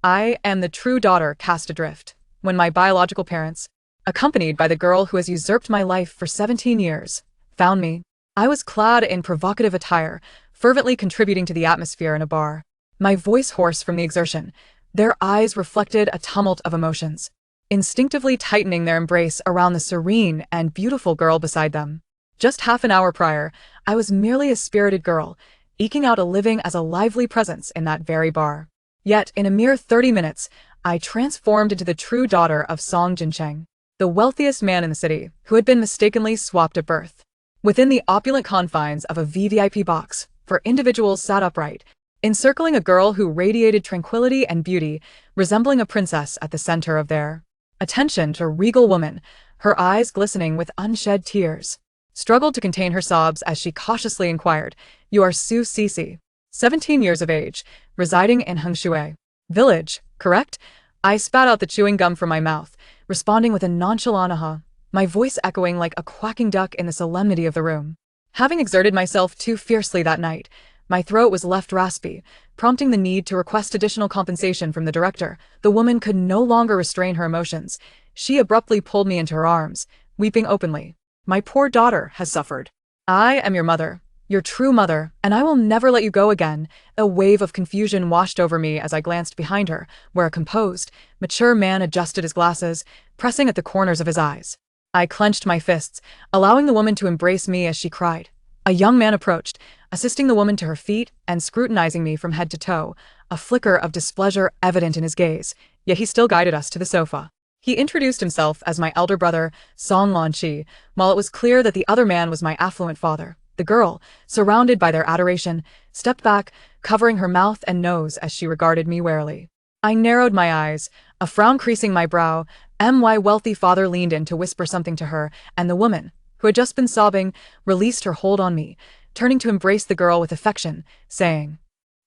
I am the true daughter cast adrift, when my biological parents, accompanied by the girl who has usurped my life for 17 years, found me. I was clad in provocative attire, fervently contributing to the atmosphere in a bar. My voice hoarse from the exertion, their eyes reflected a tumult of emotions, instinctively tightening their embrace around the serene and beautiful girl beside them. Just half an hour prior, I was merely a spirited girl, eking out a living as a lively presence in that very bar. Yet, in a mere 30 minutes, I transformed into the true daughter of Song Jincheng, the wealthiest man in the city, who had been mistakenly swapped at birth. Within the opulent confines of a VVIP box, for individuals sat upright, encircling a girl who radiated tranquility and beauty, resembling a princess at the center of their attention. A regal woman, her eyes glistening with unshed tears, struggled to contain her sobs as she cautiously inquired, "You are Su Cece, 17 years of age, residing in Hengshui village, correct?" I spat out the chewing gum from my mouth, responding with a nonchalant aha, my voice echoing like a quacking duck in the solemnity of the room. Having exerted myself too fiercely that night, my throat was left raspy, prompting the need to request additional compensation from the director. The woman could no longer restrain her emotions. She abruptly pulled me into her arms, weeping openly. "My poor daughter has suffered. I am your mother, your true mother, and I will never let you go again." A wave of confusion washed over me as I glanced behind her, where a composed, mature man adjusted his glasses, pressing at the corners of his eyes. I clenched my fists, allowing the woman to embrace me as she cried. A young man approached, assisting the woman to her feet and scrutinizing me from head to toe, a flicker of displeasure evident in his gaze, yet he still guided us to the sofa. He introduced himself as my elder brother, Song Lanqi, while it was clear that the other man was my affluent father. The girl, surrounded by their adoration, stepped back, covering her mouth and nose as she regarded me warily. I narrowed my eyes, a frown creasing my brow. My wealthy father leaned in to whisper something to her, and the woman, who had just been sobbing, released her hold on me, turning to embrace the girl with affection, saying,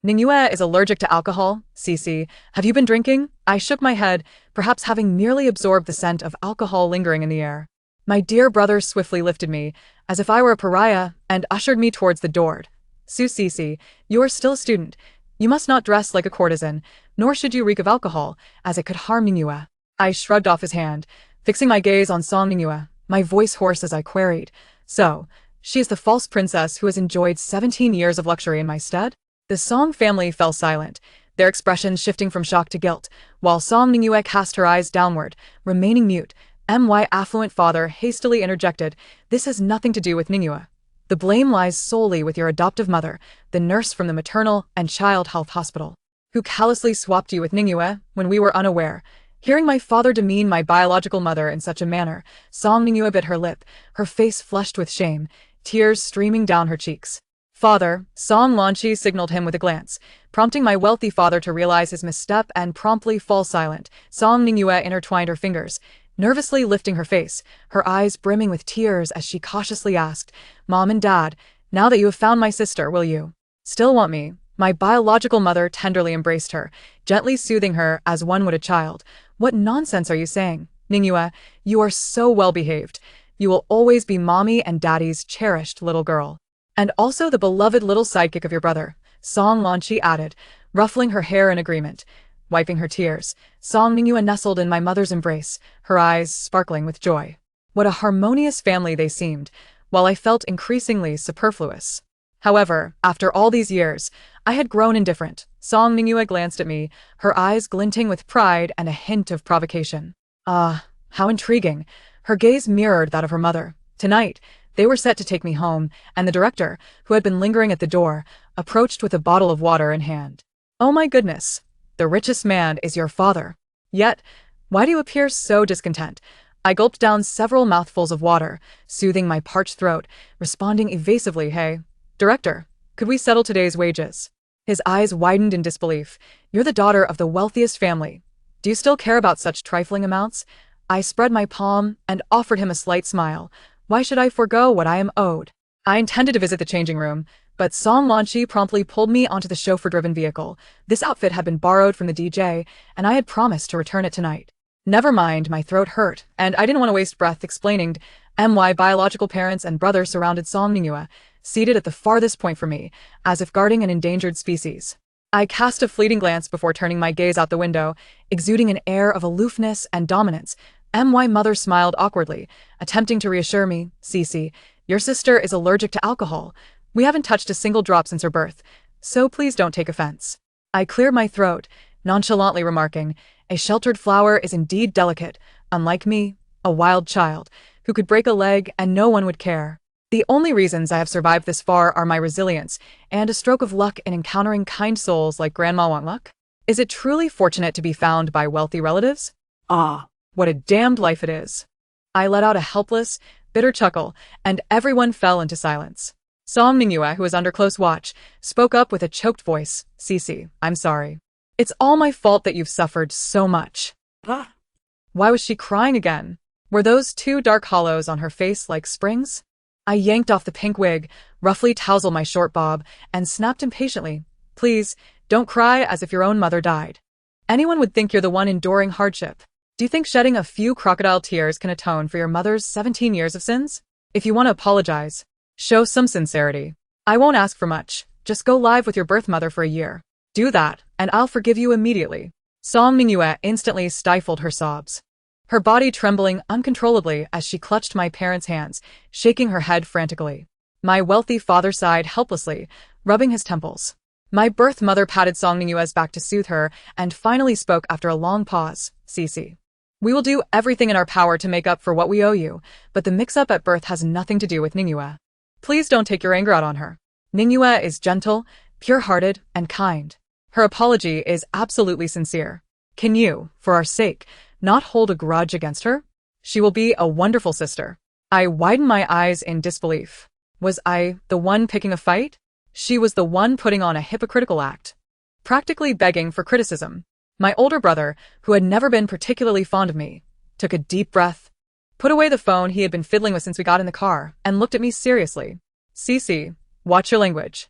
"Ningyue is allergic to alcohol, Cece. Have you been drinking?" I shook my head, perhaps having merely absorbed the scent of alcohol lingering in the air. My dear brother swiftly lifted me, as if I were a pariah, and ushered me towards the door. "Su Cece, you are still a student. You must not dress like a courtesan, nor should you reek of alcohol, as it could harm Ningyue." I shrugged off his hand, fixing my gaze on Song Ningyue, my voice hoarse as I queried, "So, she is the false princess who has enjoyed 17 years of luxury in my stead?" The Song family fell silent, their expressions shifting from shock to guilt, while Song Ningyue cast her eyes downward, remaining mute. My affluent father hastily interjected, "This has nothing to do with Ningyue. The blame lies solely with your adoptive mother, the nurse from the maternal and child health hospital, who callously swapped you with Ningyue when we were unaware." Hearing my father demean my biological mother in such a manner, Song Ningyue bit her lip, her face flushed with shame, tears streaming down her cheeks. "Father," Song Lanqi signaled him with a glance, prompting my wealthy father to realize his misstep and promptly fall silent. Song Ningyue intertwined her fingers, nervously lifting her face, her eyes brimming with tears as she cautiously asked, "Mom and Dad, now that you have found my sister, will you still want me?" My biological mother tenderly embraced her, gently soothing her as one would a child. "What nonsense are you saying, Ningyue? You are so well behaved. You will always be Mommy and Daddy's cherished little girl. And also the beloved little sidekick of your brother," Song Lanqi added, ruffling her hair in agreement. Wiping her tears, Song Ningyue nestled in my mother's embrace, her eyes sparkling with joy. What a harmonious family they seemed, while I felt increasingly superfluous. However, after all these years, I had grown indifferent. Song Ningyue glanced at me, her eyes glinting with pride and a hint of provocation. Ah, how intriguing. Her gaze mirrored that of her mother. Tonight, they were set to take me home, and the director, who had been lingering at the door, approached with a bottle of water in hand. "Oh my goodness, the richest man is your father. Yet, why do you appear so discontent?" I gulped down several mouthfuls of water, soothing my parched throat, responding evasively, "Hey, Director, could we settle today's wages?" His eyes widened in disbelief. "You're the daughter of the wealthiest family. Do you still care about such trifling amounts?" I spread my palm and offered him a slight smile. Why should I forego what I am owed? I intended to visit the changing room, but Song Lanqi promptly pulled me onto the chauffeur-driven vehicle. This outfit had been borrowed from the DJ, and I had promised to return it tonight. Never mind, my throat hurt, and I didn't want to waste breath explaining. My biological parents and brother surrounded Song Ningyue, seated at the farthest point from me, as if guarding an endangered species. I cast a fleeting glance before turning my gaze out the window, exuding an air of aloofness and dominance. My mother smiled awkwardly, attempting to reassure me. Cece, your sister is allergic to alcohol. We haven't touched a single drop since her birth, so please don't take offense. I cleared my throat, nonchalantly remarking, a sheltered flower is indeed delicate, unlike me, a wild child, who could break a leg and no one would care. The only reasons I have survived this far are my resilience and a stroke of luck in encountering kind souls like Grandma Want Luck. Is it truly fortunate to be found by wealthy relatives? Ah, what a damned life it is. I let out a helpless, bitter chuckle, and everyone fell into silence. Song Mingyue, who was under close watch, spoke up with a choked voice. Cece, I'm sorry. It's all my fault that you've suffered so much. Why was she crying again? Were those two dark hollows on her face like springs? I yanked off the pink wig, roughly tousled my short bob, and snapped impatiently. Please, don't cry as if your own mother died. Anyone would think you're the one enduring hardship. Do you think shedding a few crocodile tears can atone for your mother's 17 years of sins? If you want to apologize, show some sincerity. I won't ask for much. Just go live with your birth mother for a year. Do that, and I'll forgive you immediately. Song Mingyue instantly stifled her sobs, her body trembling uncontrollably as she clutched my parents' hands, shaking her head frantically. My wealthy father sighed helplessly, rubbing his temples. My birth mother patted Song Mingyue's back to soothe her and finally spoke after a long pause. Cece, we will do everything in our power to make up for what we owe you, but the mix-up at birth has nothing to do with Mingyue. Please don't take your anger out on her. Mingyue is gentle, pure-hearted, and kind. Her apology is absolutely sincere. Can you, for our sake, not hold a grudge against her? She will be a wonderful sister. I widened my eyes in disbelief. Was I the one picking a fight? She was the one putting on a hypocritical act, practically begging for criticism. My older brother, who had never been particularly fond of me, took a deep breath, put away the phone he had been fiddling with since we got in the car, and looked at me seriously. Cece, watch your language.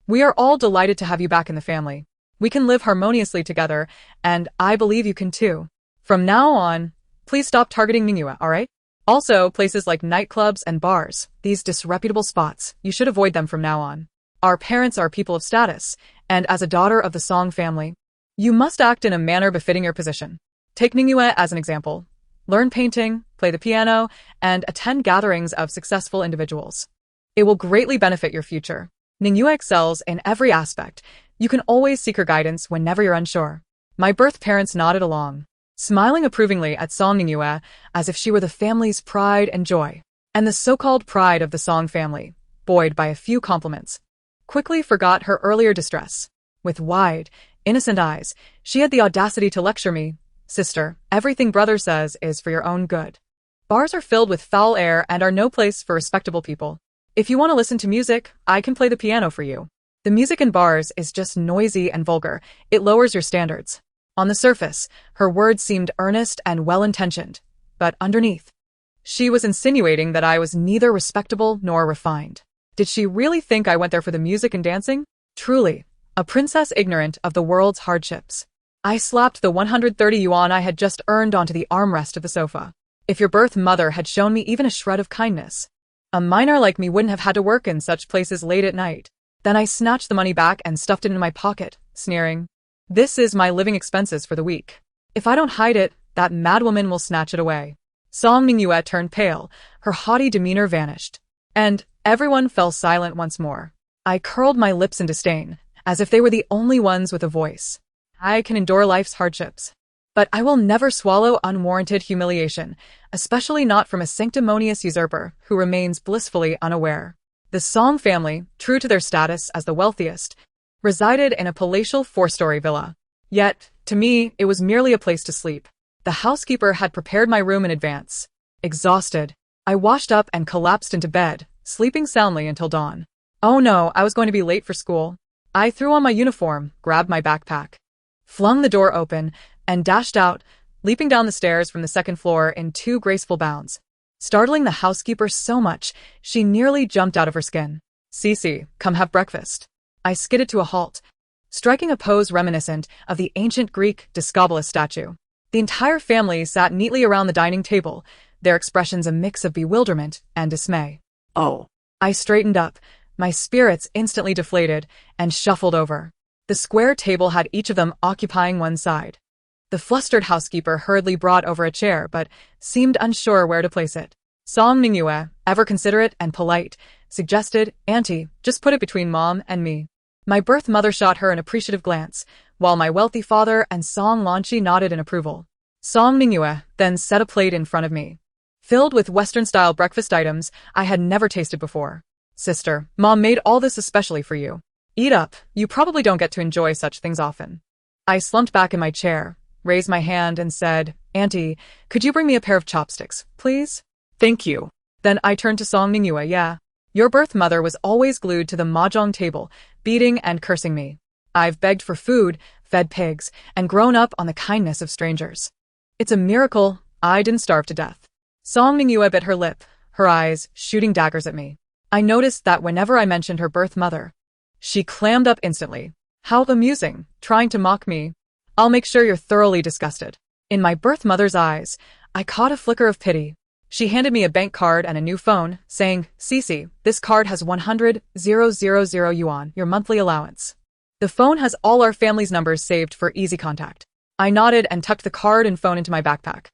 We are all delighted to have you back in the family. We can live harmoniously together, and I believe you can too. From now on, please stop targeting Mingyue, alright? Also, places like nightclubs and bars, these disreputable spots, you should avoid them from now on. Our parents are people of status, and as a daughter of the Song family, you must act in a manner befitting your position. Take Mingyue as an example. Learn painting, play the piano, and attend gatherings of successful individuals. It will greatly benefit your future. Mingyue excels in every aspect. You can always seek her guidance whenever you're unsure. My birth parents nodded along, smiling approvingly at Song Mingyue as if she were the family's pride and joy. And the so-called pride of the Song family, buoyed by a few compliments, quickly forgot her earlier distress. With wide, innocent eyes, she had the audacity to lecture me. Sister, everything brother says is for your own good. Bars are filled with foul air and are no place for respectable people. If you want to listen to music, I can play the piano for you. The music in bars is just noisy and vulgar. It lowers your standards. On the surface, her words seemed earnest and well-intentioned, but underneath, she was insinuating that I was neither respectable nor refined. Did she really think I went there for the music and dancing? Truly, a princess ignorant of the world's hardships. I slapped the 130 yuan I had just earned onto the armrest of the sofa. If your birth mother had shown me even a shred of kindness, a minor like me wouldn't have had to work in such places late at night. Then I snatched the money back and stuffed it in my pocket, sneering. This is my living expenses for the week. If I don't hide it, that madwoman will snatch it away. Song Mingyue turned pale, her haughty demeanor vanished, and everyone fell silent once more. I curled my lips in disdain, as if they were the only ones with a voice. I can endure life's hardships, but I will never swallow unwarranted humiliation, especially not from a sanctimonious usurper who remains blissfully unaware. The Song family, true to their status as the wealthiest, resided in a palatial four-story villa. Yet, to me, it was merely a place to sleep. The housekeeper had prepared my room in advance. Exhausted, I washed up and collapsed into bed, sleeping soundly until dawn. Oh no, I was going to be late for school. I threw on my uniform, grabbed my backpack, flung the door open, and dashed out, leaping down the stairs from the second floor in 2 graceful bounds, startling the housekeeper so much she nearly jumped out of her skin. Cece, come have breakfast. I skidded to a halt, striking a pose reminiscent of the ancient Greek Discobolus statue. The entire family sat neatly around the dining table, their expressions a mix of bewilderment and dismay. Oh. I straightened up, my spirits instantly deflated, and shuffled over. The square table had each of them occupying one side. The flustered housekeeper hurriedly brought over a chair, but seemed unsure where to place it. Song Mingyue, ever considerate and polite, suggested, "Auntie, just put it between Mom and me." My birth mother shot her an appreciative glance, while my wealthy father and Song Lanchi nodded in approval. Song Mingyue then set a plate in front of me, filled with Western-style breakfast items I had never tasted before. "Sister, Mom made all this especially for you. Eat up, you probably don't get to enjoy such things often." I slumped back in my chair, raised my hand and said, "Auntie, could you bring me a pair of chopsticks, please?" "Thank you." Then I turned to Song Mingyue. "Yeah, your birth mother was always glued to the mahjong table, beating and cursing me. I've begged for food, fed pigs, and grown up on the kindness of strangers. It's a miracle I didn't starve to death." Song Mingyue bit her lip, her eyes shooting daggers at me. I noticed that whenever I mentioned her birth mother, she clammed up instantly. How amusing, trying to mock me. "I'll make sure you're thoroughly disgusted." In my birth mother's eyes, I caught a flicker of pity. She handed me a bank card and a new phone, saying, "Cece, this card has 100,000 yuan, your monthly allowance. The phone has all our family's numbers saved for easy contact." I nodded and tucked the card and phone into my backpack.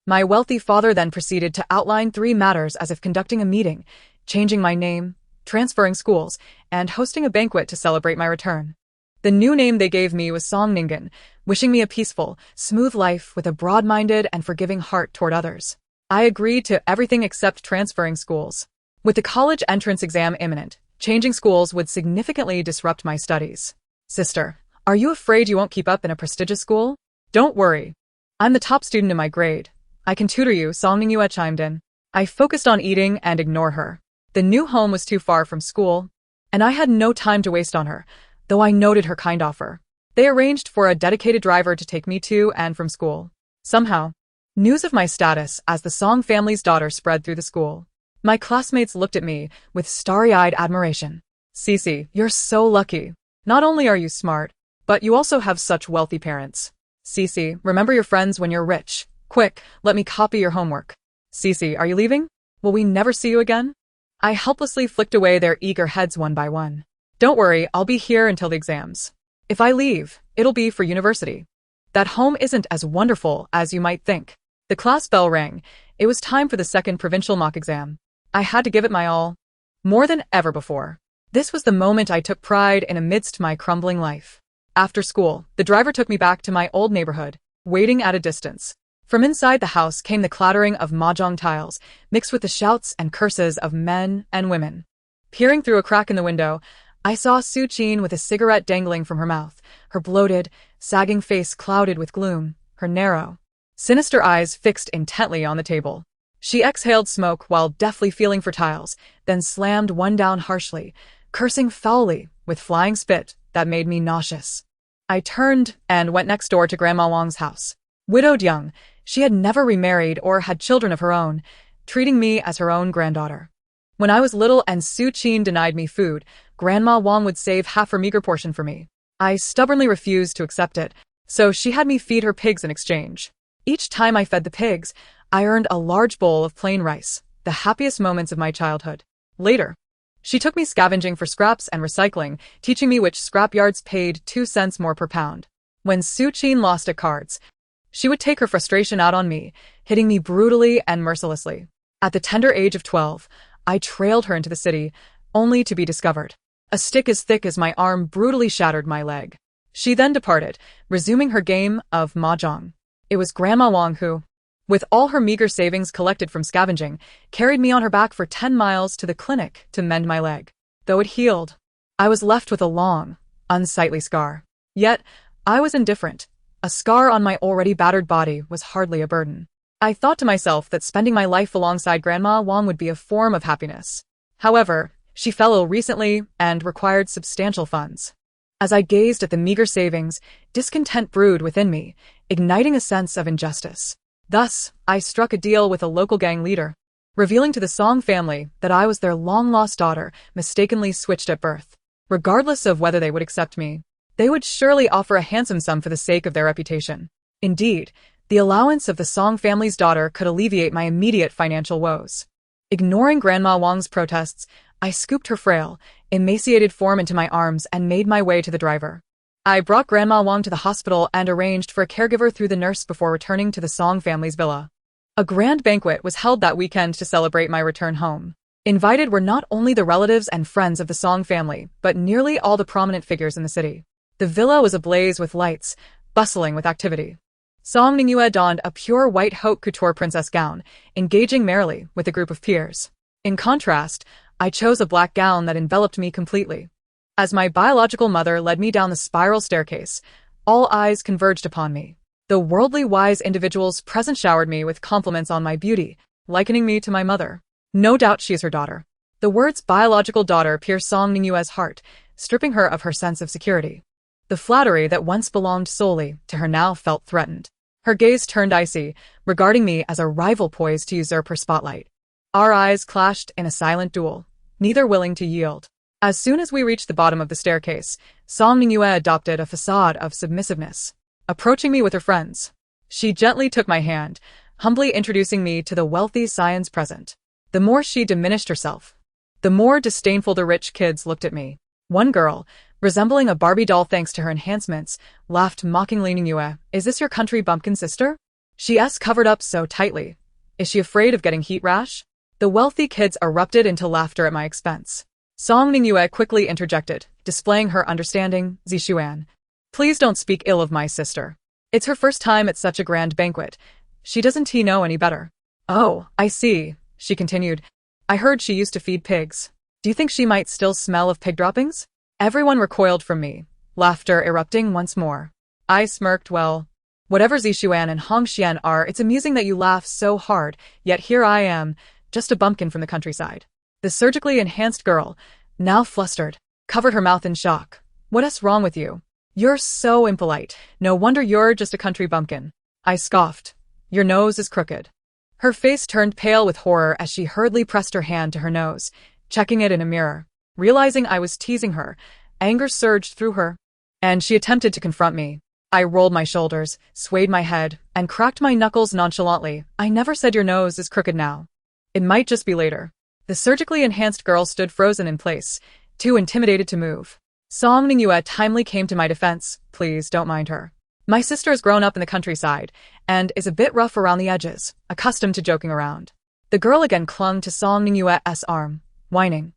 My wealthy father then proceeded to outline 3 matters as if conducting a meeting: changing my name, transferring schools, and hosting a banquet to celebrate my return. The new name they gave me was Song Ningen, wishing me a peaceful, smooth life with a broad-minded and forgiving heart toward others. I agreed to everything except transferring schools. With the college entrance exam imminent, changing schools would significantly disrupt my studies. "Sister, are you afraid you won't keep up in a prestigious school?" "Don't worry. I'm the top student in my grade. I can tutor you," Song Mingyue chimed in. I focused on eating and ignored her. The new home was too far from school, and I had no time to waste on her, though I noted her kind offer. They arranged for a dedicated driver to take me to and from school. Somehow, news of my status as the Song family's daughter spread through the school. My classmates looked at me with starry-eyed admiration. "Cece, you're so lucky. Not only are you smart, but you also have such wealthy parents. Cece, remember your friends when you're rich. Quick, let me copy your homework." "Cece, are you leaving? Will we never see you again?" I helplessly flicked away their eager heads one by one. "Don't worry, I'll be here until the exams. If I leave, it'll be for university. That home isn't as wonderful as you might think." The class bell rang. It was time for the second provincial mock exam. I had to give it my all, more than ever before. This was the moment I took pride in amidst my crumbling life. After school, the driver took me back to my old neighborhood, waiting at a distance. From inside the house came the clattering of mahjong tiles, mixed with the shouts and curses of men and women. Peering through a crack in the window, I saw Su Qin with a cigarette dangling from her mouth, her bloated, sagging face clouded with gloom, her narrow, sinister eyes fixed intently on the table. She exhaled smoke while deftly feeling for tiles, then slammed one down harshly, cursing foully with flying spit that made me nauseous. I turned and went next door to Grandma Wang's house. Widowed young, she had never remarried or had children of her own, treating me as her own granddaughter. When I was little and Su Qin denied me food, Grandma Wang would save half her meager portion for me. I stubbornly refused to accept it, so she had me feed her pigs in exchange. Each time I fed the pigs, I earned a large bowl of plain rice, the happiest moments of my childhood. Later, she took me scavenging for scraps and recycling, teaching me which scrapyards paid 2 cents more per pound. When Su Qin lost at cards, she would take her frustration out on me, hitting me brutally and mercilessly. At the tender age of 12, I trailed her into the city, only to be discovered. A stick as thick as my arm brutally shattered my leg. She then departed, resuming her game of mahjong. It was Grandma Wang who, with all her meager savings collected from scavenging, carried me on her back for 10 miles to the clinic to mend my leg. Though it healed, I was left with a long, unsightly scar. Yet, I was indifferent. A scar on my already battered body was hardly a burden. I thought to myself that spending my life alongside Grandma Wang would be a form of happiness. However, she fell ill recently and required substantial funds. As I gazed at the meager savings, discontent brewed within me, igniting a sense of injustice. Thus, I struck a deal with a local gang leader, revealing to the Song family that I was their long-lost daughter, mistakenly switched at birth. Regardless of whether they would accept me, they would surely offer a handsome sum for the sake of their reputation. Indeed, the allowance of the Song family's daughter could alleviate my immediate financial woes. Ignoring Grandma Wang's protests, I scooped her frail, emaciated form into my arms and made my way to the driver. I brought Grandma Wang to the hospital and arranged for a caregiver through the nurse before returning to the Song family's villa. A grand banquet was held that weekend to celebrate my return home. Invited were not only the relatives and friends of the Song family, but nearly all the prominent figures in the city. The villa was ablaze with lights, bustling with activity. Song Ningyue donned a pure white haute couture princess gown, engaging merrily with a group of peers. In contrast, I chose a black gown that enveloped me completely. As my biological mother led me down the spiral staircase, all eyes converged upon me. The worldly wise individuals present showered me with compliments on my beauty, likening me to my mother. No doubt she is her daughter. The words biological daughter pierced Song Ningyue's heart, stripping her of her sense of security. The flattery that once belonged solely to her now felt threatened. Her gaze turned icy, regarding me as a rival poised to usurp her spotlight. Our eyes clashed in a silent duel, neither willing to yield. As soon as we reached the bottom of the staircase, Song Ningyue adopted a facade of submissiveness. Approaching me with her friends, she gently took my hand, humbly introducing me to the wealthy scions present. The more she diminished herself, the more disdainful the rich kids looked at me. One girl, resembling a Barbie doll thanks to her enhancements, laughed mockingly. Ningyue, is this your country bumpkin sister? She's covered up so tightly. Is she afraid of getting heat rash? The wealthy kids erupted into laughter at my expense. Song Ningyue quickly interjected, displaying her understanding. Zishuan, please don't speak ill of my sister. It's her first time at such a grand banquet. She doesn't know any better. Oh, I see, she continued. I heard she used to feed pigs. Do you think she might still smell of pig droppings? Everyone recoiled from me, laughter erupting once more. I smirked. Well, whatever Zishuan and Hongxian are, it's amusing that you laugh so hard, yet here I am, just a bumpkin from the countryside. The surgically enhanced girl, now flustered, covered her mouth in shock. What's wrong with you? You're so impolite. No wonder you're just a country bumpkin. I scoffed. Your nose is crooked. Her face turned pale with horror as she hurriedly pressed her hand to her nose, checking it in a mirror. Realizing I was teasing her, anger surged through her, and she attempted to confront me. I rolled my shoulders, swayed my head, and cracked my knuckles nonchalantly. I never said your nose is crooked now. It might just be later. The surgically enhanced girl stood frozen in place, too intimidated to move. Song Ningyue timely came to my defense. Please don't mind her. My sister has grown up in the countryside, and is a bit rough around the edges, accustomed to joking around. The girl again clung to Song Ningyue's arm, whining.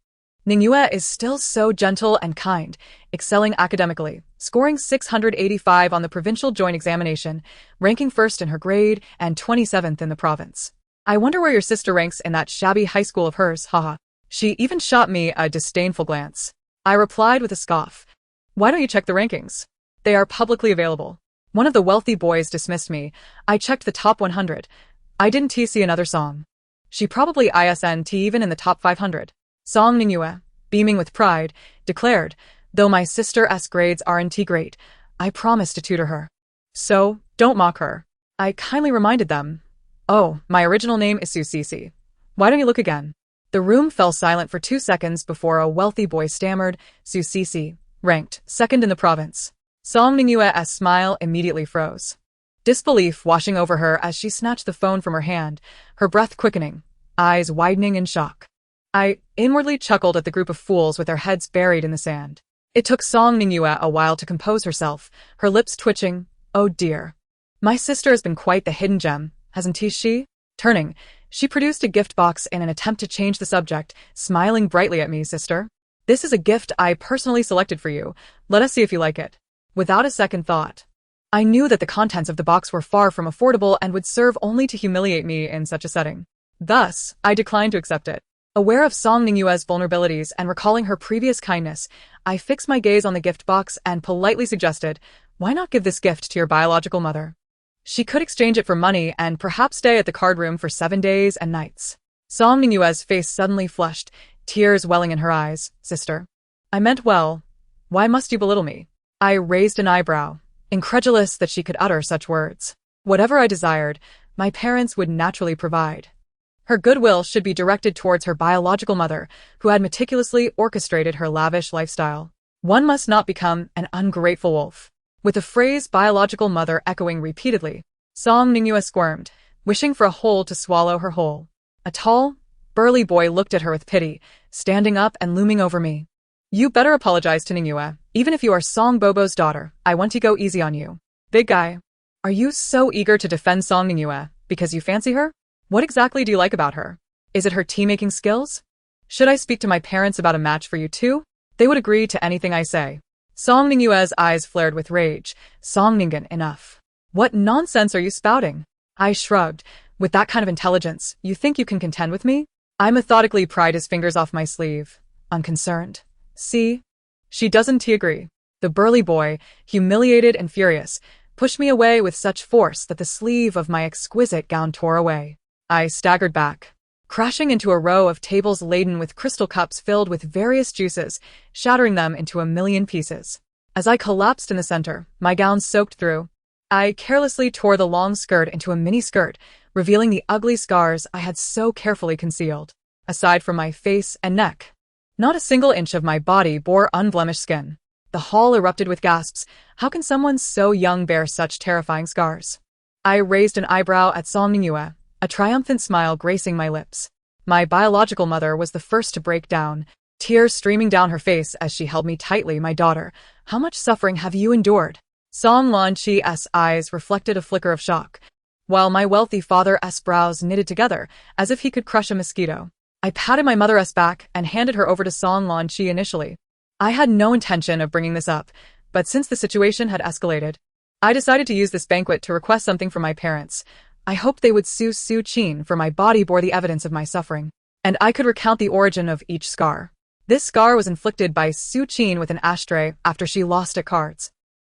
Ningyue is still so gentle and kind, excelling academically, scoring 685 on the provincial joint examination, ranking first in her grade and 27th in the province. I wonder where your sister ranks in that shabby high school of hers, haha. She even shot me a disdainful glance. I replied with a scoff. Why don't you check the rankings? They are publicly available. One of the wealthy boys dismissed me. I checked the top 100. I didn't see another song. She probably isn't even in the top 500. Song Ningyue, beaming with pride, declared, though my sister's grades aren't great, I promised to tutor her. So, don't mock her. I kindly reminded them. Oh, my original name is Susisi. Why don't you look again? The room fell silent for 2 seconds before a wealthy boy stammered, Susisi, ranked second in the province. Song Ningyue's smile immediately froze. Disbelief washing over her as she snatched the phone from her hand, her breath quickening, eyes widening in shock. I inwardly chuckled at the group of fools with their heads buried in the sand. It took Song Ningyue a while to compose herself, her lips twitching. Oh dear. My sister has been quite the hidden gem, hasn't she? Turning, she produced a gift box in an attempt to change the subject, smiling brightly at me. Sister, this is a gift I personally selected for you. Let us see if you like it. Without a second thought, I knew that the contents of the box were far from affordable and would serve only to humiliate me in such a setting. Thus, I declined to accept it. Aware of Song Ningyue's vulnerabilities and recalling her previous kindness, I fixed my gaze on the gift box and politely suggested, why not give this gift to your biological mother? She could exchange it for money and perhaps stay at the card room for 7 days and nights. Song Ningyue's face suddenly flushed, tears welling in her eyes. Sister, I meant well. Why must you belittle me? I raised an eyebrow, incredulous that she could utter such words. Whatever I desired, my parents would naturally provide. Her goodwill should be directed towards her biological mother, who had meticulously orchestrated her lavish lifestyle. One must not become an ungrateful wolf. With the phrase biological mother echoing repeatedly, Song Ningyue squirmed, wishing for a hole to swallow her whole. A tall, burly boy looked at her with pity, standing up and looming over me. You better apologize to Ningyue. Even if you are Song Bobo's daughter, I want to go easy on you. Big guy. Are you so eager to defend Song Ningyue because you fancy her? What exactly do you like about her? Is it her tea-making skills? Should I speak to my parents about a match for you too? They would agree to anything I say. Song Ningyue's eyes flared with rage. Song Ningen, enough. What nonsense are you spouting? I shrugged. With that kind of intelligence, you think you can contend with me? I methodically pried his fingers off my sleeve. Unconcerned. See? She doesn't agree. The burly boy, humiliated and furious, pushed me away with such force that the sleeve of my exquisite gown tore away. I staggered back, crashing into a row of tables laden with crystal cups filled with various juices, shattering them into a million pieces. As I collapsed in the center, my gown soaked through. I carelessly tore the long skirt into a mini skirt, revealing the ugly scars I had so carefully concealed. Aside from my face and neck, not a single inch of my body bore unblemished skin. The hall erupted with gasps. How can someone so young bear such terrifying scars? I raised an eyebrow at Song Ningyue, a triumphant smile gracing my lips. My biological mother was the first to break down, tears streaming down her face as she held me tightly. My daughter, how much suffering have you endured? Song Lanqi's eyes reflected a flicker of shock, while my wealthy father's brows knitted together as if he could crush a mosquito. I patted my mother's back and handed her over to Song Lanqi initially. I had no intention of bringing this up, but since the situation had escalated, I decided to use this banquet to request something from my parents. I hoped they would sue Su Qin, for my body bore the evidence of my suffering, and I could recount the origin of each scar. This scar was inflicted by Su Qin with an ashtray after she lost at cards.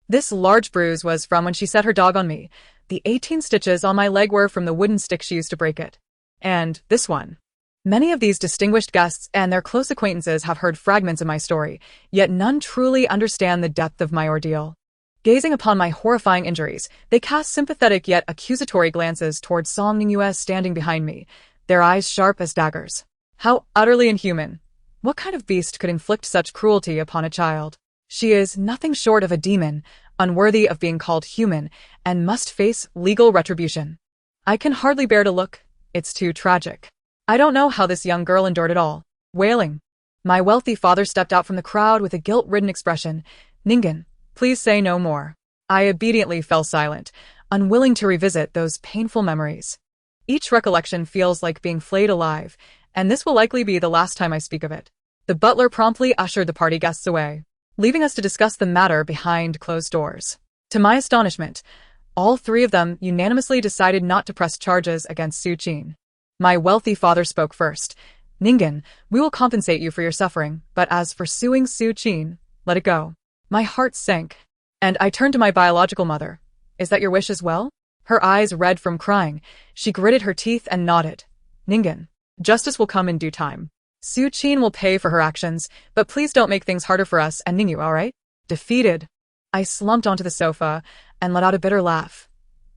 This large bruise was from when she set her dog on me. The 18 stitches on my leg were from the wooden stick she used to break it. And this one. Many of these distinguished guests and their close acquaintances have heard fragments of my story, yet none truly understand the depth of my ordeal. Gazing upon my horrifying injuries, they cast sympathetic yet accusatory glances towards Song Ningyue standing behind me, their eyes sharp as daggers. How utterly inhuman. What kind of beast could inflict such cruelty upon a child? She is nothing short of a demon, unworthy of being called human, and must face legal retribution. I can hardly bear to look. It's too tragic. I don't know how this young girl endured it all. Wailing. My wealthy father stepped out from the crowd with a guilt-ridden expression. Ningen, please say no more. I obediently fell silent, unwilling to revisit those painful memories. Each recollection feels like being flayed alive, and this will likely be the last time I speak of it. The butler promptly ushered the party guests away, leaving us to discuss the matter behind closed doors. To my astonishment, all three of them unanimously decided not to press charges against Su Qin. My wealthy father spoke first. Ningen, we will compensate you for your suffering, but as for suing Su Qin, let it go. My heart sank, and I turned to my biological mother. Is that your wish as well? Her eyes red from crying. She gritted her teeth and nodded. Ningen, justice will come in due time. Su Qin will pay for her actions, but please don't make things harder for us and Ningyue, alright? Defeated. I slumped onto the sofa and let out a bitter laugh.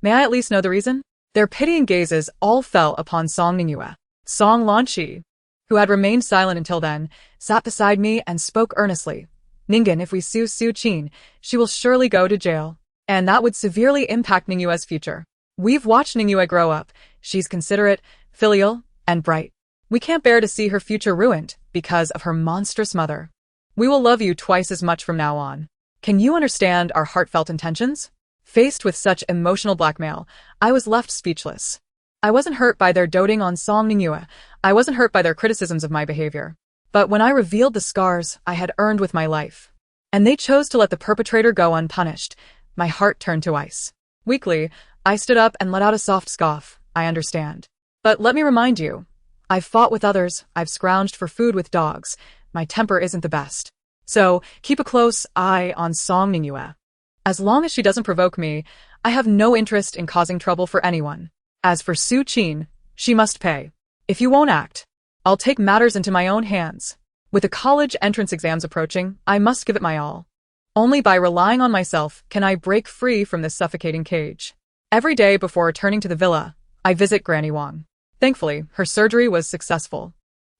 May I at least know the reason? Their pitying gazes all fell upon Song Ningyue. Song Lanqi, who had remained silent until then, sat beside me and spoke earnestly. Ningen, if we sue Su Qin, she will surely go to jail, and that would severely impact Ningyue's future. We've watched Ningyue grow up. She's considerate, filial, and bright. We can't bear to see her future ruined because of her monstrous mother. We will love you twice as much from now on. Can you understand our heartfelt intentions? Faced with such emotional blackmail, I was left speechless. I wasn't hurt by their doting on Song Ningyue. I wasn't hurt by their criticisms of my behavior. But when I revealed the scars I had earned with my life, and they chose to let the perpetrator go unpunished, my heart turned to ice. Weakly, I stood up and let out a soft scoff. I understand. But let me remind you, I've fought with others, I've scrounged for food with dogs. My temper isn't the best. So, keep a close eye on Song Ningyue. As long as she doesn't provoke me, I have no interest in causing trouble for anyone. As for Su Qin, she must pay. If you won't act, I'll take matters into my own hands. With the college entrance exams approaching, I must give it my all. Only by relying on myself can I break free from this suffocating cage. Every day before returning to the villa, I visit Granny Wang. Thankfully, her surgery was successful,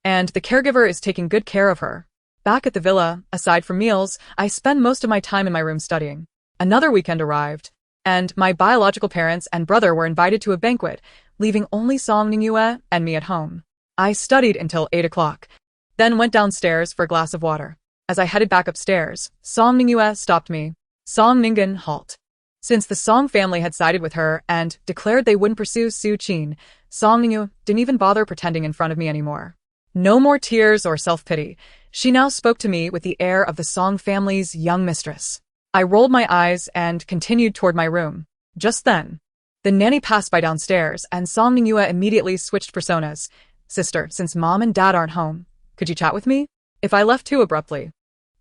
and the caregiver is taking good care of her. Back at the villa, aside from meals, I spend most of my time in my room studying. Another weekend arrived, and my biological parents and brother were invited to a banquet, leaving only Song Ningyue and me at home. I studied until 8 o'clock, then went downstairs for a glass of water. As I headed back upstairs, Song Mingyue stopped me. Song Ningen, halt. Since the Song family had sided with her and declared they wouldn't pursue Su Qin, Song Mingyue didn't even bother pretending in front of me anymore. No more tears or self-pity. She now spoke to me with the air of the Song family's young mistress. I rolled my eyes and continued toward my room. Just then, the nanny passed by downstairs, and Song Mingyue immediately switched personas. Sister, since mom and dad aren't home, could you chat with me? If I left too abruptly,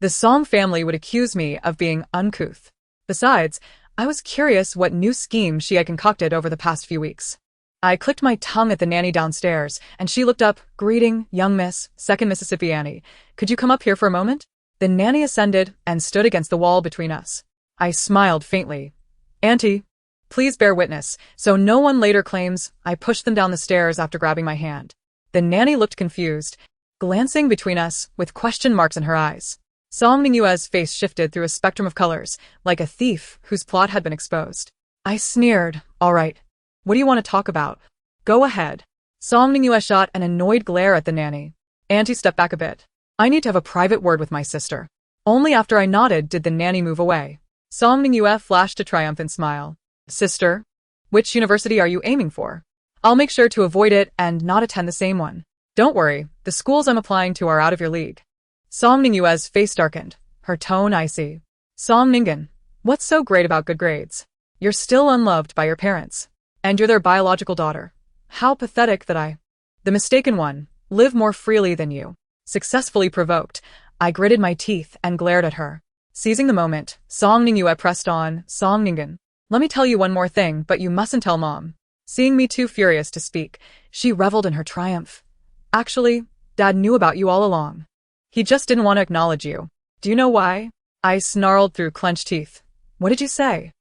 the Song family would accuse me of being uncouth. Besides, I was curious what new scheme she had concocted over the past few weeks. I clicked my tongue at the nanny downstairs, and she looked up. Greeting, young miss, 2nd Mississippi Annie. Could you come up here for a moment? The nanny ascended and stood against the wall between us. I smiled faintly. Auntie, please bear witness, so no one later claims I pushed them down the stairs after grabbing my hand. The nanny looked confused, glancing between us with question marks in her eyes. Song Mingyue's face shifted through a spectrum of colors, like a thief whose plot had been exposed. I sneered. All right. What do you want to talk about? Go ahead. Song Mingyue shot an annoyed glare at the nanny. Auntie, step back a bit. I need to have a private word with my sister. Only after I nodded did the nanny move away. Song Mingyue flashed a triumphant smile. Sister, which university are you aiming for? I'll make sure to avoid it and not attend the same one. Don't worry, the schools I'm applying to are out of your league. Song Mingyue's face darkened, her tone icy. Song Ningen, what's so great about good grades? You're still unloved by your parents. And you're their biological daughter. How pathetic that I, the mistaken one, live more freely than you. Successfully provoked, I gritted my teeth and glared at her. Seizing the moment, Song Mingyue pressed on. Song Ningen, let me tell you one more thing, but you mustn't tell Mom. Seeing me too furious to speak, she reveled in her triumph. Actually, Dad knew about you all along. He just didn't want to acknowledge you. Do you know why? I snarled through clenched teeth. What did you say?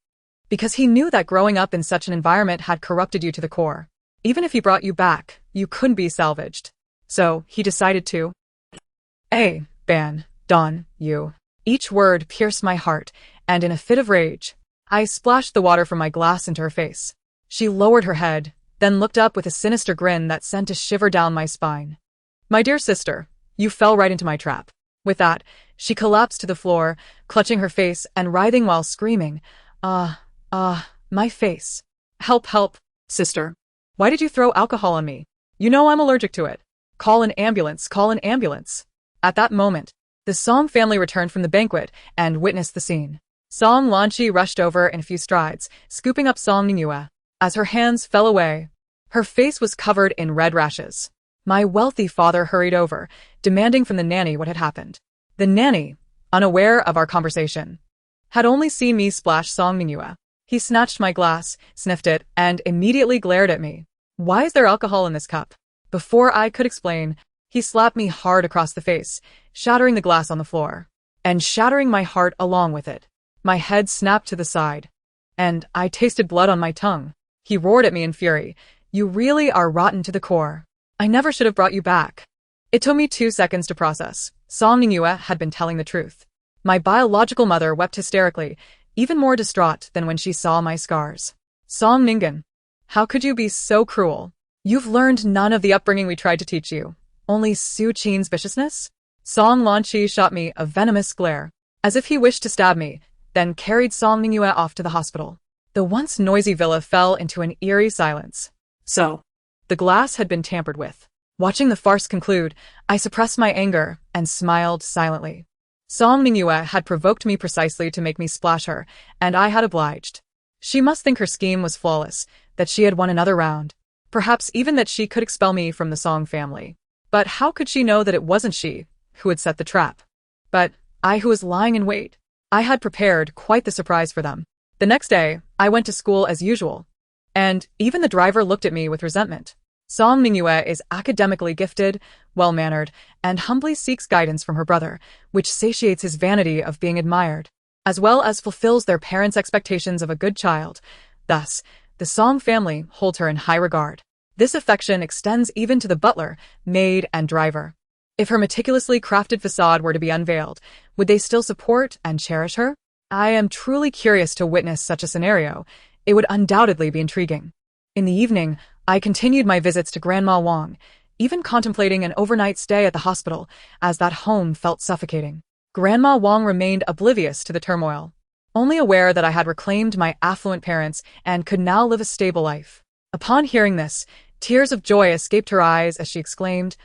Because he knew that growing up in such an environment had corrupted you to the core. Even if he brought you back, you couldn't be salvaged. So, he decided to ban you. Each word pierced my heart, and in a fit of rage, I splashed the water from my glass into her face. She lowered her head, then looked up with a sinister grin that sent a shiver down my spine. My dear sister, you fell right into my trap. With that, she collapsed to the floor, clutching her face and writhing while screaming, my face. Help, help, sister. Why did you throw alcohol on me? You know I'm allergic to it. Call an ambulance, call an ambulance. At that moment, the Song family returned from the banquet and witnessed the scene. Song Lanchi rushed over in a few strides, scooping up Song Mingyue. As her hands fell away, her face was covered in red rashes. My wealthy father hurried over, demanding from the nanny what had happened. The nanny, unaware of our conversation, had only seen me splash Song Mingyue. He snatched my glass, sniffed it, and immediately glared at me. Why is there alcohol in this cup? Before I could explain, he slapped me hard across the face, shattering the glass on the floor, and shattering my heart along with it. My head snapped to the side, and I tasted blood on my tongue. He roared at me in fury. You really are rotten to the core. I never should have brought you back. It took me 2 seconds to process. Song Mingyue had been telling the truth. My biological mother wept hysterically, even more distraught than when she saw my scars. Song Ningen, how could you be so cruel? You've learned none of the upbringing we tried to teach you. Only Su Qin's viciousness? Song Lanchi shot me a venomous glare, as if he wished to stab me, then carried Song Mingyue off to the hospital. The once noisy villa fell into an eerie silence. So, the glass had been tampered with. Watching the farce conclude, I suppressed my anger and smiled silently. Song Mingyue had provoked me precisely to make me splash her, and I had obliged. She must think her scheme was flawless, that she had won another round. Perhaps even that she could expel me from the Song family. But how could she know that it wasn't she who had set the trap? But I who was lying in wait. I had prepared quite the surprise for them. The next day, I went to school as usual. And even the driver looked at me with resentment. Song Mingyue is academically gifted, well-mannered, and humbly seeks guidance from her brother, which satiates his vanity of being admired, as well as fulfills their parents' expectations of a good child. Thus, the Song family holds her in high regard. This affection extends even to the butler, maid, and driver. If her meticulously crafted facade were to be unveiled, would they still support and cherish her? I am truly curious to witness such a scenario. It would undoubtedly be intriguing. In the evening, I continued my visits to Grandma Wang, even contemplating an overnight stay at the hospital, as that home felt suffocating. Grandma Wang remained oblivious to the turmoil, only aware that I had reclaimed my affluent parents and could now live a stable life. Upon hearing this, tears of joy escaped her eyes as she exclaimed,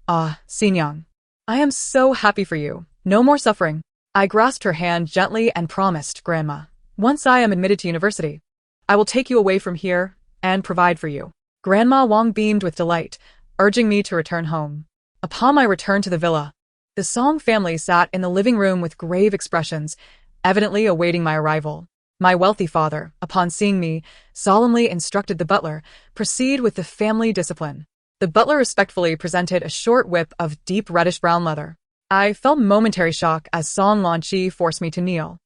"Ah, Xingyang, I am so happy for you. No more suffering." I grasped her hand gently and promised, "Grandma, once I am admitted to university, I will take you away from here and provide for you." Grandma Wang beamed with delight, urging me to return home. Upon my return to the villa, the Song family sat in the living room with grave expressions, evidently awaiting my arrival. My wealthy father, upon seeing me, solemnly instructed the butler, "Proceed with the family discipline." The butler respectfully presented a short whip of deep reddish-brown leather. I felt momentary shock as Song Lanqi forced me to kneel.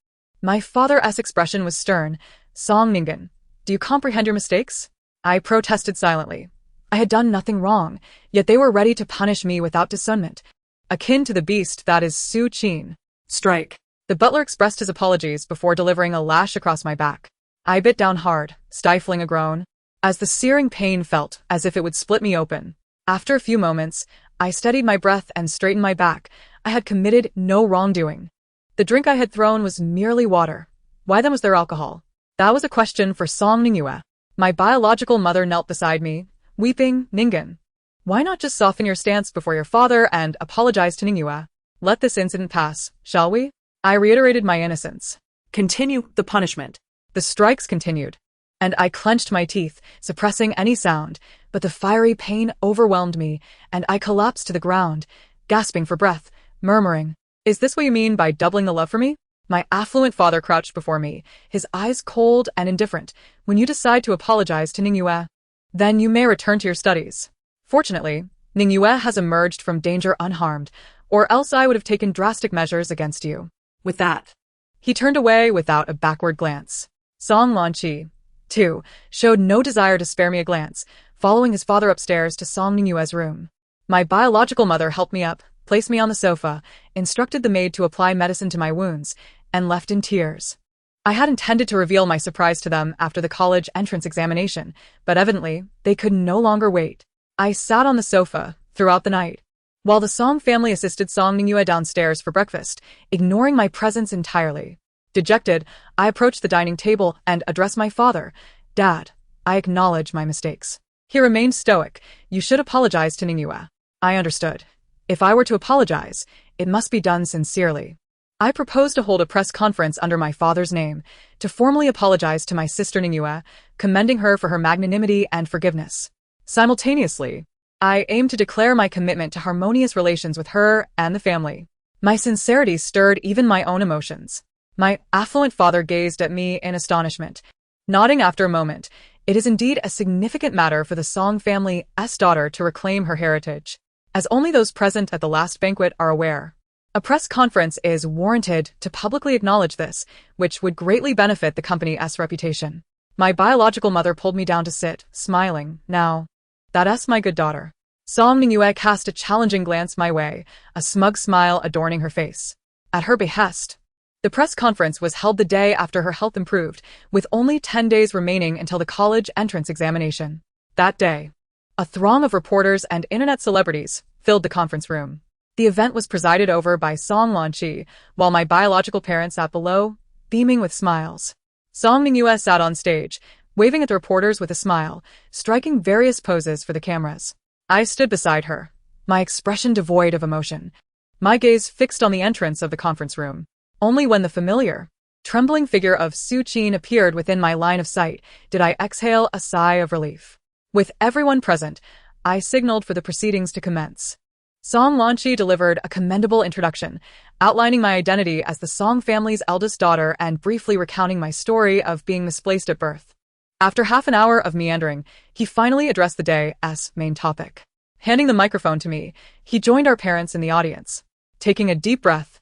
My father's expression was stern. "Song Ningen, do you comprehend your mistakes?" I protested silently. I had done nothing wrong, yet they were ready to punish me without discernment, akin to the beast that is Su Qin. "Strike." The butler expressed his apologies before delivering a lash across my back. I bit down hard, stifling a groan, as the searing pain felt as if it would split me open. After a few moments, I steadied my breath and straightened my back. I had committed no wrongdoing. The drink I had thrown was merely water. Why then was there alcohol? That was a question for Song Ningyue. My biological mother knelt beside me, weeping. "Ningen, why not just soften your stance before your father and apologize to Ningyue? Let this incident pass, shall we?" I reiterated my innocence. "Continue the punishment." The strikes continued, and I clenched my teeth, suppressing any sound, but the fiery pain overwhelmed me, and I collapsed to the ground, gasping for breath, murmuring, "Is this what you mean by doubling the love for me?" My affluent father crouched before me, his eyes cold and indifferent. "When you decide to apologize to Ningyue, then you may return to your studies. Fortunately, Ningyue has emerged from danger unharmed, or else I would have taken drastic measures against you." With that, he turned away without a backward glance. Song Lanqi, too, showed no desire to spare me a glance, following his father upstairs to Song Ningyue's room. My biological mother helped me up, placed me on the sofa, instructed the maid to apply medicine to my wounds, and left in tears. I had intended to reveal my surprise to them after the college entrance examination, but evidently, they could no longer wait. I sat on the sofa throughout the night, while the Song family assisted Song Ningyue downstairs for breakfast, ignoring my presence entirely. Dejected, I approached the dining table and addressed my father. "Dad, I acknowledge my mistakes." He remained stoic. "You should apologize to Ningyue." I understood. If I were to apologize, it must be done sincerely. I proposed to hold a press conference under my father's name, to formally apologize to my sister Ningyue, commending her for her magnanimity and forgiveness. Simultaneously, I aimed to declare my commitment to harmonious relations with her and the family. My sincerity stirred even my own emotions. My affluent father gazed at me in astonishment, nodding after a moment. "It is indeed a significant matter for the Song family's daughter to reclaim her heritage, as only those present at the last banquet are aware. A press conference is warranted to publicly acknowledge this, which would greatly benefit the company's reputation." My biological mother pulled me down to sit, smiling. "Now, that's my good daughter." Song Ningyue cast a challenging glance my way, a smug smile adorning her face. At her behest, the press conference was held the day after her health improved, with only 10 days remaining until the college entrance examination. That day, a throng of reporters and internet celebrities filled the conference room. The event was presided over by Song Lanqi, while my biological parents sat below, beaming with smiles. Song Ningyue sat on stage, waving at the reporters with a smile, striking various poses for the cameras. I stood beside her, my expression devoid of emotion, my gaze fixed on the entrance of the conference room. Only when the familiar, trembling figure of Su Qin appeared within my line of sight did I exhale a sigh of relief. With everyone present, I signaled for the proceedings to commence. Song Lanqi delivered a commendable introduction, outlining my identity as the Song family's eldest daughter and briefly recounting my story of being misplaced at birth. After half an hour of meandering, he finally addressed the day's main topic. Handing the microphone to me, he joined our parents in the audience. Taking a deep breath,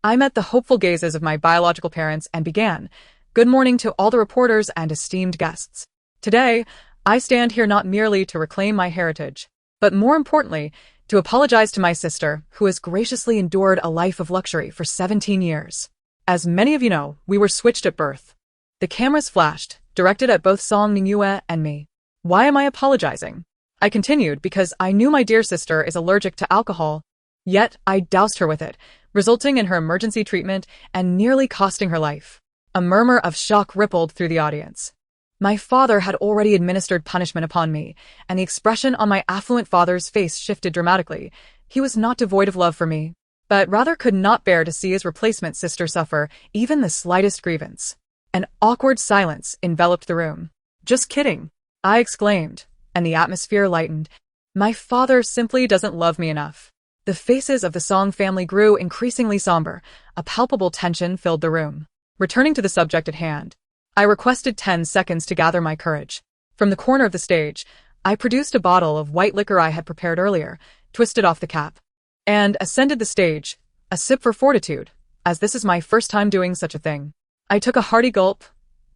I met the hopeful gazes of my biological parents and began, "Good morning to all the reporters and esteemed guests. Today, I stand here not merely to reclaim my heritage, but more importantly, to apologize to my sister, who has graciously endured a life of luxury for 17 years. As many of you know, we were switched at birth." The cameras flashed, directed at both Song Ningyue and me. "Why am I apologizing?" I continued, "Because I knew my dear sister is allergic to alcohol. Yet, I doused her with it, resulting in her emergency treatment and nearly costing her life. A murmur of shock rippled through the audience. My father had already administered punishment upon me, and the expression on my affluent father's face shifted dramatically. He was not devoid of love for me, but rather could not bear to see his replacement sister suffer even the slightest grievance. An awkward silence enveloped the room. "Just kidding," I exclaimed, and the atmosphere lightened. My father simply doesn't love me enough. The faces of the Song family grew increasingly somber. A palpable tension filled the room. Returning to the subject at hand, I requested 10 seconds to gather my courage. From the corner of the stage, I produced a bottle of white liquor I had prepared earlier, twisted off the cap, and ascended the stage, a sip for fortitude, as this is my first time doing such a thing. I took a hearty gulp.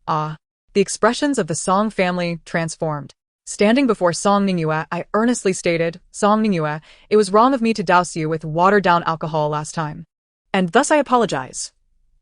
Ah, the expressions of the Song family transformed. Standing before Song Ningyue, I earnestly stated, "Song Ningyue, it was wrong of me to douse you with watered-down alcohol last time. And thus I apologize.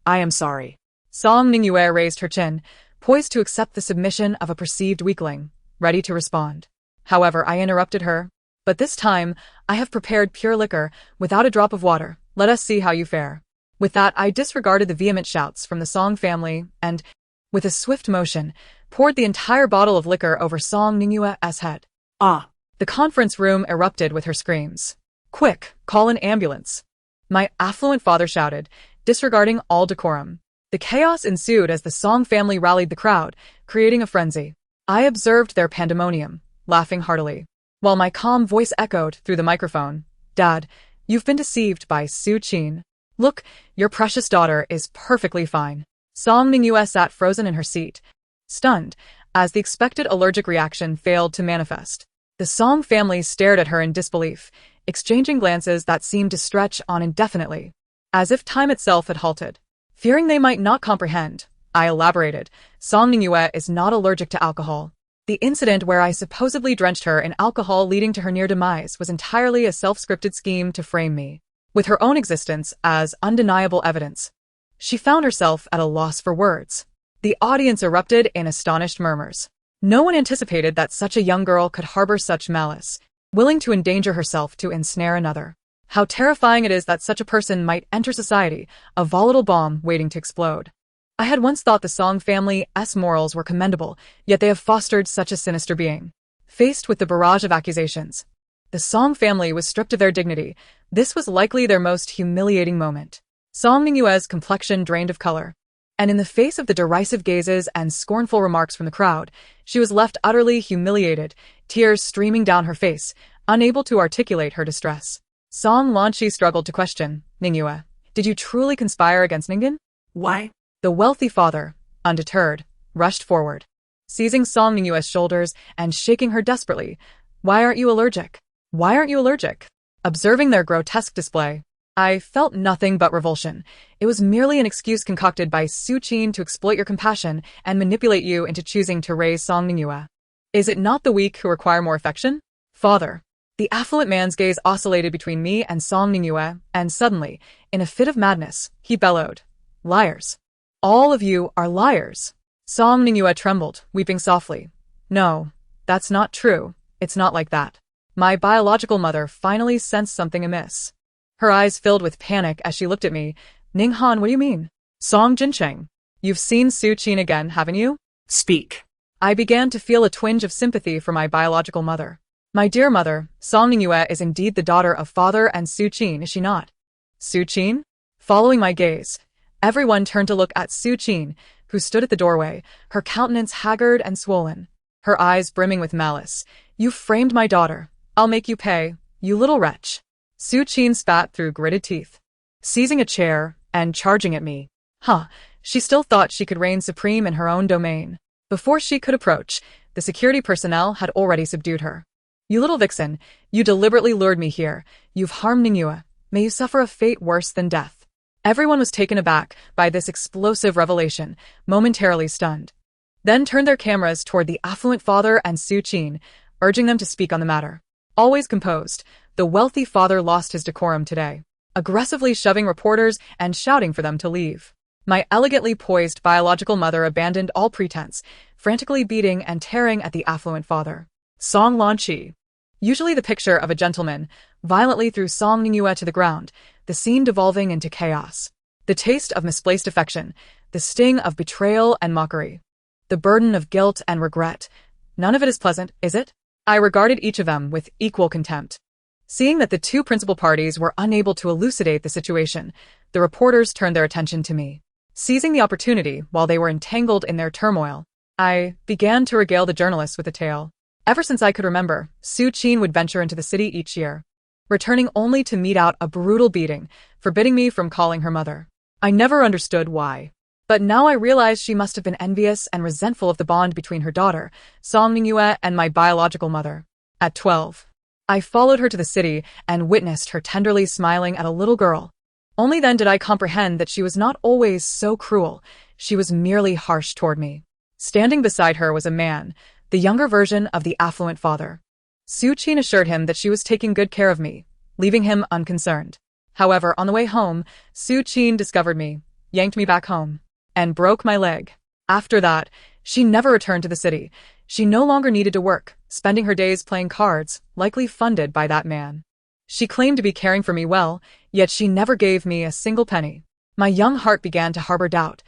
I am sorry." Song Ningyue raised her chin, poised to accept the submission of a perceived weakling, ready to respond. However, I interrupted her. "But this time, I have prepared pure liquor, without a drop of water. Let us see how you fare." With that, I disregarded the vehement shouts from the Song family and, with a swift motion, poured the entire bottle of liquor over Song Ningyue's head. Ah! The conference room erupted with her screams. "Quick, call an ambulance!" My affluent father shouted, disregarding all decorum. The chaos ensued as the Song family rallied the crowd, creating a frenzy. I observed their pandemonium, laughing heartily, while my calm voice echoed through the microphone. "Dad, you've been deceived by Su Qin. Look, your precious daughter is perfectly fine." Song Ningyue sat frozen in her seat, stunned, as the expected allergic reaction failed to manifest. The Song family stared at her in disbelief, exchanging glances that seemed to stretch on indefinitely, as if time itself had halted. Fearing they might not comprehend, I elaborated, "Song Ningyue is not allergic to alcohol. The incident where I supposedly drenched her in alcohol leading to her near demise was entirely a self-scripted scheme to frame me, with her own existence as undeniable evidence." She found herself at a loss for words. The audience erupted in astonished murmurs. No one anticipated that such a young girl could harbor such malice, willing to endanger herself to ensnare another. How terrifying it is that such a person might enter society, a volatile bomb waiting to explode. I had once thought the Song family's morals were commendable, yet they have fostered such a sinister being. Faced with the barrage of accusations, the Song family was stripped of their dignity. This was likely their most humiliating moment. Song Ningyue's complexion drained of color, and in the face of the derisive gazes and scornful remarks from the crowd, she was left utterly humiliated, tears streaming down her face, unable to articulate her distress. Song Lanqi struggled to question, "Ningyue, did you truly conspire against Ningen?" Why? The wealthy father, undeterred, rushed forward, seizing Song Ningyue's shoulders and shaking her desperately. "Why aren't you allergic? Why aren't you allergic?" Observing their grotesque display, I felt nothing but revulsion. It was merely an excuse concocted by Su Qin to exploit your compassion and manipulate you into choosing to raise Song Ningyue. Is it not the weak who require more affection? Father. The affluent man's gaze oscillated between me and Song Ningyue, and suddenly, in a fit of madness, he bellowed, "Liars. All of you are liars." Song Ningyue trembled, weeping softly. "No, that's not true. It's not like that." My biological mother finally sensed something amiss. Her eyes filled with panic as she looked at me. "Ninghan, what do you mean?" "Song Jincheng, you've seen Su Qin again, haven't you?" Speak. I began to feel a twinge of sympathy for my biological mother. "My dear mother, Song Ningyue is indeed the daughter of father and Su Qin, is she not?" "Su Qin?" Following my gaze, everyone turned to look at Su Qin, who stood at the doorway, her countenance haggard and swollen, her eyes brimming with malice. "You framed my daughter. I'll make you pay, you little wretch." Su Qin spat through gritted teeth, seizing a chair and charging at me. She still thought she could reign supreme in her own domain. Before she could approach, the security personnel had already subdued her. "You little vixen, you deliberately lured me here. You've harmed Ningyue. May you suffer a fate worse than death." Everyone was taken aback by this explosive revelation, momentarily stunned. Then turned their cameras toward the affluent father and Su Qin, urging them to speak on the matter. Always composed, the wealthy father lost his decorum today, aggressively shoving reporters and shouting for them to leave. My elegantly poised biological mother abandoned all pretense, frantically beating and tearing at the affluent father. Song Lanqi, usually the picture of a gentleman, violently threw Song Ningyue to the ground, the scene devolving into chaos. The taste of misplaced affection, the sting of betrayal and mockery, the burden of guilt and regret. None of it is pleasant, is it? I regarded each of them with equal contempt. Seeing that the two principal parties were unable to elucidate the situation, the reporters turned their attention to me. Seizing the opportunity while they were entangled in their turmoil, I began to regale the journalists with a tale. Ever since I could remember, Su Qin would venture into the city each year, returning only to mete out a brutal beating, forbidding me from calling her mother. I never understood why. But now I realize she must have been envious and resentful of the bond between her daughter, Song Ningyue, and my biological mother. At 12, I followed her to the city and witnessed her tenderly smiling at a little girl. Only then did I comprehend that she was not always so cruel, she was merely harsh toward me. Standing beside her was a man, the younger version of the affluent father. Su Qin assured him that she was taking good care of me, leaving him unconcerned. However, on the way home, Su Qin discovered me, yanked me back home, and broke my leg. After that, she never returned to the city. She no longer needed to work, spending her days playing cards, likely funded by that man. She claimed to be caring for me well, yet she never gave me a single penny. My young heart began to harbor doubt.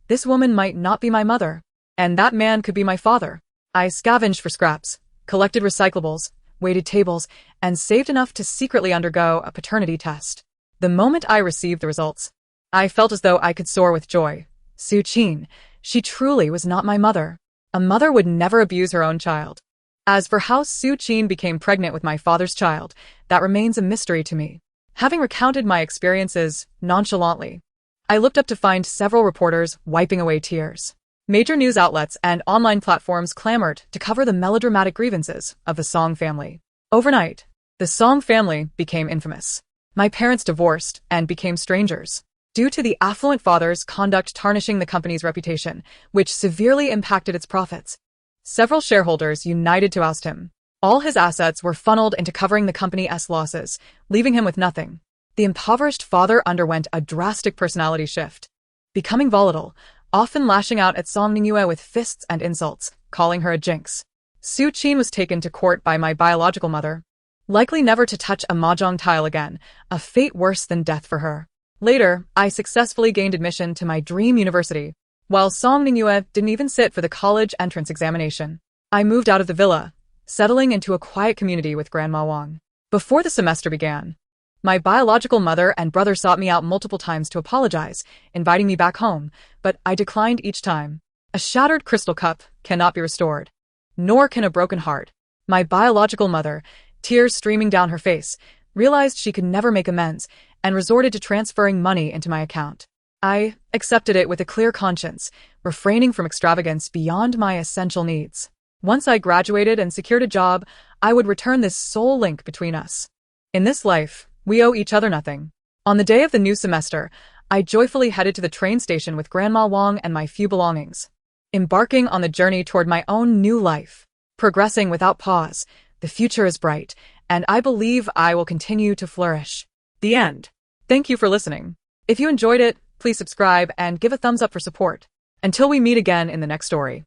This woman might not be my mother, and that man could be my father. I scavenged for scraps, collected recyclables, waited tables, and saved enough to secretly undergo a paternity test. The moment I received the results, I felt as though I could soar with joy. Su Qin, she truly was not my mother. A mother would never abuse her own child. As for how Su Qin became pregnant with my father's child, that remains a mystery to me. Having recounted my experiences nonchalantly, I looked up to find several reporters wiping away tears. Major news outlets and online platforms clamored to cover the melodramatic grievances of the Song family. Overnight, the Song family became infamous. My parents divorced and became strangers, due to the affluent father's conduct tarnishing the company's reputation, which severely impacted its profits. Several shareholders united to oust him. All his assets were funneled into covering the company's losses, leaving him with nothing. The impoverished father underwent a drastic personality shift, becoming volatile, often lashing out at Song Ningyue with fists and insults, calling her a jinx. Su Qin was taken to court by my biological mother, likely never to touch a mahjong tile again, a fate worse than death for her. Later, I successfully gained admission to my dream university, while Song Ningyue didn't even sit for the college entrance examination. I moved out of the villa, settling into a quiet community with Grandma Wang. Before the semester began, my biological mother and brother sought me out multiple times to apologize, inviting me back home, but I declined each time. A shattered crystal cup cannot be restored, nor can a broken heart. My biological mother, tears streaming down her face, realized she could never make amends, and resorted to transferring money into my account. I accepted it with a clear conscience, refraining from extravagance beyond my essential needs. Once I graduated and secured a job, I would return this sole link between us. In this life, we owe each other nothing. On the day of the new semester, I joyfully headed to the train station with Grandma Wang and my few belongings, embarking on the journey toward my own new life. Progressing without pause, the future is bright, and I believe I will continue to flourish. The end. Thank you for listening. If you enjoyed it, please subscribe and give a thumbs up for support. Until we meet again in the next story.